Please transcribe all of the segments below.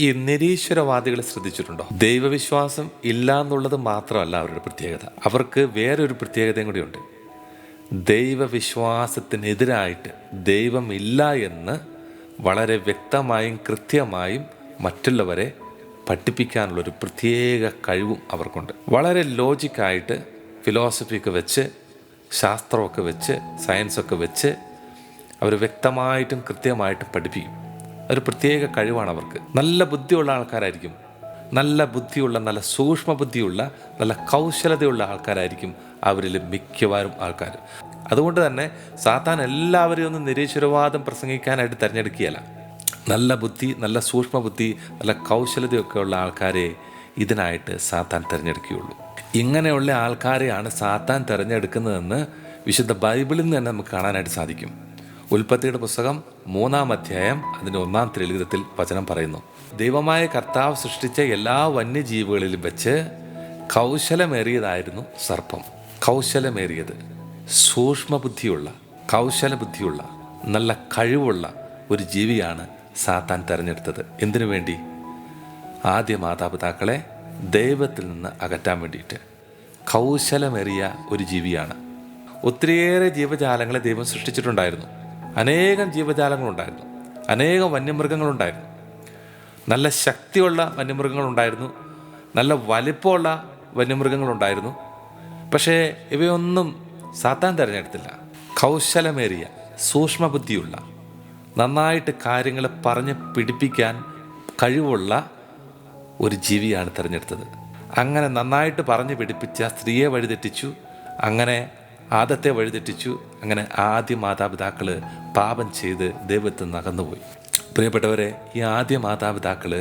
ഈ നിരീശ്വരവാദികളെ ശ്രദ്ധിച്ചിട്ടുണ്ടോ? ദൈവവിശ്വാസം ഇല്ല എന്നുള്ളത് മാത്രമല്ല അവരുടെ പ്രത്യേകത, അവർക്ക് വേറൊരു പ്രത്യേകതയും കൂടിയുണ്ട്. ദൈവവിശ്വാസത്തിനെതിരായിട്ട് ദൈവമില്ല എന്ന് വളരെ വ്യക്തമായും കൃത്യമായും മറ്റുള്ളവരെ പഠിപ്പിക്കാനുള്ളൊരു പ്രത്യേക കഴിവും അവർക്കുണ്ട്. വളരെ ലോജിക്കായിട്ട് ഫിലോസഫിയൊക്കെ വെച്ച്, ശാസ്ത്രമൊക്കെ വെച്ച്, സയൻസൊക്കെ വെച്ച് അവർ വ്യക്തമായിട്ടും കൃത്യമായിട്ടും പഠിപ്പിക്കും. ഒരു പ്രത്യേക കഴിവാണ് അവർക്ക്. നല്ല ബുദ്ധിയുള്ള ആൾക്കാരായിരിക്കും, നല്ല ബുദ്ധിയുള്ള, നല്ല സൂക്ഷ്മ ബുദ്ധിയുള്ള, നല്ല കൗശലതയുള്ള ആൾക്കാരായിരിക്കും അവരിൽ മിക്കവാറും ആൾക്കാർ. അതുകൊണ്ട് തന്നെ സാത്താൻ എല്ലാവരെയും ഒന്നും നിരീശ്വരവാദം പ്രസംഗിക്കാനായിട്ട് തിരഞ്ഞെടുക്കുകയല്ല. നല്ല ബുദ്ധി, നല്ല സൂക്ഷ്മ ബുദ്ധി, നല്ല കൗശലതയൊക്കെ ഉള്ള ആൾക്കാരെ ഇതിനായിട്ട് സാത്താൻ തിരഞ്ഞെടുക്കുകയുള്ളൂ. ഇങ്ങനെയുള്ള ആൾക്കാരെയാണ് സാത്താൻ തിരഞ്ഞെടുക്കുന്നതെന്ന് വിശുദ്ധ ബൈബിളിൽ നിന്ന് തന്നെ നമുക്ക് കാണാനായിട്ട് സാധിക്കും. ഉൽപ്പത്തിയുടെ പുസ്തകം 3-ാം അധ്യായം അതിൻ്റെ 1-ാം തിരുലിഖിതത്തിൽ വചനം പറയുന്നു, ദൈവമായ കർത്താവ് സൃഷ്ടിച്ച എല്ലാ വന്യജീവികളിലും വെച്ച് കൗശലമേറിയതായിരുന്നു സർപ്പം. കൗശലമേറിയത്, സൂക്ഷ്മബുദ്ധിയുള്ള, കൗശലബുദ്ധിയുള്ള, നല്ല കഴിവുള്ള ഒരു ജീവിയാണ് സാത്താൻ തിരഞ്ഞെടുത്തത്. എന്തിനു വേണ്ടി? ആദ്യ മാതാപിതാക്കളെ ദൈവത്തിൽ നിന്ന് അകറ്റാൻ വേണ്ടിയിട്ട്. കൗശലമേറിയ ഒരു ജീവിയാണ്. ഒത്തിരിയേറെ ജീവജാലങ്ങളെ ദൈവം സൃഷ്ടിച്ചിട്ടുണ്ടായിരുന്നു. അനേകം ജീവജാലങ്ങളുണ്ടായിരുന്നു, അനേകം വന്യമൃഗങ്ങളുണ്ടായിരുന്നു. നല്ല ശക്തിയുള്ള വന്യമൃഗങ്ങളുണ്ടായിരുന്നു, നല്ല വലിപ്പമുള്ള വന്യമൃഗങ്ങളുണ്ടായിരുന്നു. പക്ഷേ ഇവയൊന്നും സാത്താൻ തിരഞ്ഞെടുത്തില്ല. കൗശലമേറിയ, സൂക്ഷ്മബുദ്ധിയുള്ള, നന്നായിട്ട് കാര്യങ്ങൾ പറഞ്ഞ് പിടിപ്പിക്കാൻ കഴിവുള്ള ഒരു ജീവിയാണ് തിരഞ്ഞെടുത്തത്. അങ്ങനെ നന്നായിട്ട് പറഞ്ഞ് പിടിപ്പിച്ച സ്ത്രീയെ വഴിതെറ്റിച്ചു, അങ്ങനെ ആദത്തെ വഴിതെറ്റിച്ചു. അങ്ങനെ ആദ്യ മാതാപിതാക്കൾ പാപം ചെയ്ത് ദൈവത്തിൽ നിന്ന് അകന്നുപോയി. പ്രിയപ്പെട്ടവരെ, ഈ ആദ്യ മാതാപിതാക്കൾ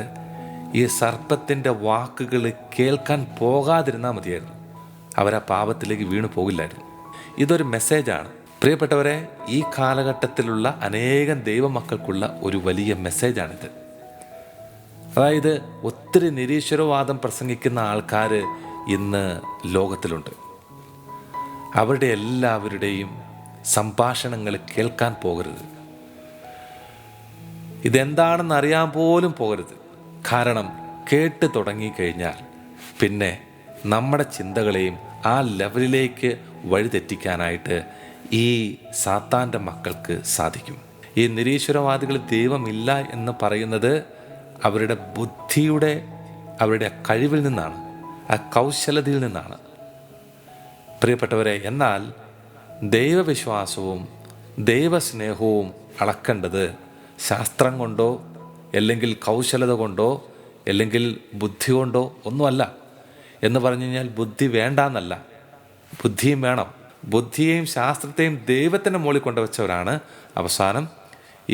ഈ സർപ്പത്തിൻ്റെ വാക്കുകൾ കേൾക്കാൻ പോകാതിരുന്നാൽ മതിയായിരുന്നു. അവരാ പാപത്തിലേക്ക് വീണു പോകില്ലായിരുന്നു. ഇതൊരു മെസ്സേജാണ് പ്രിയപ്പെട്ടവരെ. ഈ കാലഘട്ടത്തിലുള്ള അനേകം ദൈവമക്കൾക്കുള്ള ഒരു വലിയ മെസ്സേജാണിത്. അതായത് ഒത്തിരി നിരീശ്വരവാദം പ്രസംഗിക്കുന്ന ആൾക്കാർ ഇന്ന് ലോകത്തിലുണ്ട്. അവരുടെ എല്ലാവരുടെയും സംഭാഷണങ്ങൾ കേൾക്കാൻ പോകരുത്. ഇതെന്താണെന്ന് അറിയാൻ പോലും പോകരുത്. കാരണം കേട്ട് തുടങ്ങിക്കഴിഞ്ഞാൽ പിന്നെ നമ്മുടെ ചിന്തകളെയും ആ ലെവലിലേക്ക് വഴിതെറ്റിക്കാനായിട്ട് ഈ സാത്താൻ്റെ മക്കൾക്ക് സാധിക്കും. ഈ നിരീശ്വരവാദികൾ ദൈവമില്ല എന്ന് പറയുന്നത് അവരുടെ ബുദ്ധിയുടെ, അവരുടെ കഴിവിൽ നിന്നാണ്, ആ കൗശലതയിൽ നിന്നാണ് പ്രിയപ്പെട്ടവരെ. എന്നാൽ ദൈവവിശ്വാസവും ദൈവസ്നേഹവും അളക്കേണ്ടത് ശാസ്ത്രം കൊണ്ടോ അല്ലെങ്കിൽ കൗശലത കൊണ്ടോ അല്ലെങ്കിൽ ബുദ്ധി കൊണ്ടോ ഒന്നുമല്ല. എന്ന് പറഞ്ഞു കഴിഞ്ഞാൽ ബുദ്ധി വേണ്ടാന്നല്ല, ബുദ്ധിയും വേണം. ബുദ്ധിയെയും ശാസ്ത്രത്തെയും ദൈവത്തിൻ്റെ മുകളിൽ കൊണ്ടുവച്ചവരാണ് അവസാനം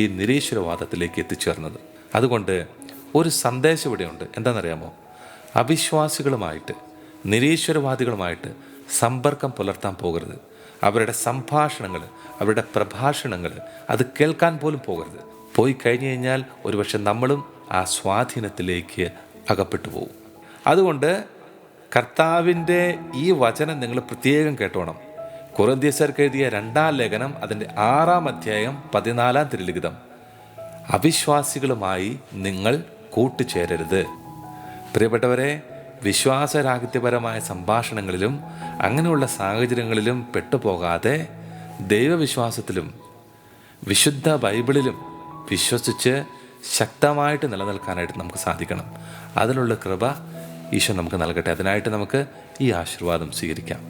ഈ നിരീശ്വരവാദത്തിലേക്ക് എത്തിച്ചേർന്നത്. അതുകൊണ്ട് ഒരു സന്ദേശം ഇവിടെയുണ്ട്. എന്താണെന്നറിയാമോ? അവിശ്വാസികളുമായിട്ട്, നിരീശ്വരവാദികളുമായിട്ട് സമ്പർക്കം പുലർത്താൻ പോകരുത്. അവരുടെ സംഭാഷണങ്ങൾ, അവരുടെ പ്രഭാഷണങ്ങൾ അത് കേൾക്കാൻ പോലും പോകരുത്. പോയി കഴിഞ്ഞു കഴിഞ്ഞാൽ ഒരുപക്ഷെ നമ്മളും ആ സ്വാധീനത്തിലേക്ക് അകപ്പെട്ടു പോകും. അതുകൊണ്ട് കർത്താവിൻ്റെ ഈ വചനം നിങ്ങൾ പ്രത്യേകം കേട്ടോണം. കൊറിന്ത്യർക്ക് എഴുതിയ 2-ാം ലേഖനം അതിൻ്റെ 6-ാം അധ്യായം 14-ാം തിരുലിഖിതം, അവിശ്വാസികളുമായി നിങ്ങൾ കൂട്ടുചേരരുത്. പ്രിയപ്പെട്ടവരെ, വിശ്വാസരാഹിത്യപരമായ സംഭാഷണങ്ങളിലും അങ്ങനെയുള്ള സാഹചര്യങ്ങളിലും പെട്ടുപോകാതെ ദൈവവിശ്വാസത്തിലും വിശുദ്ധ ബൈബിളിലും വിശ്വസിച്ച് ശക്തമായിട്ട് നിലനിൽക്കാനായിട്ട് നമുക്ക് സാധിക്കണം. അതിനുള്ള കൃപ ഈശോ നമുക്ക് നൽകട്ടെ. അതിനായിട്ട് നമുക്ക് ഈ ആശീർവാദം സ്വീകരിക്കാം.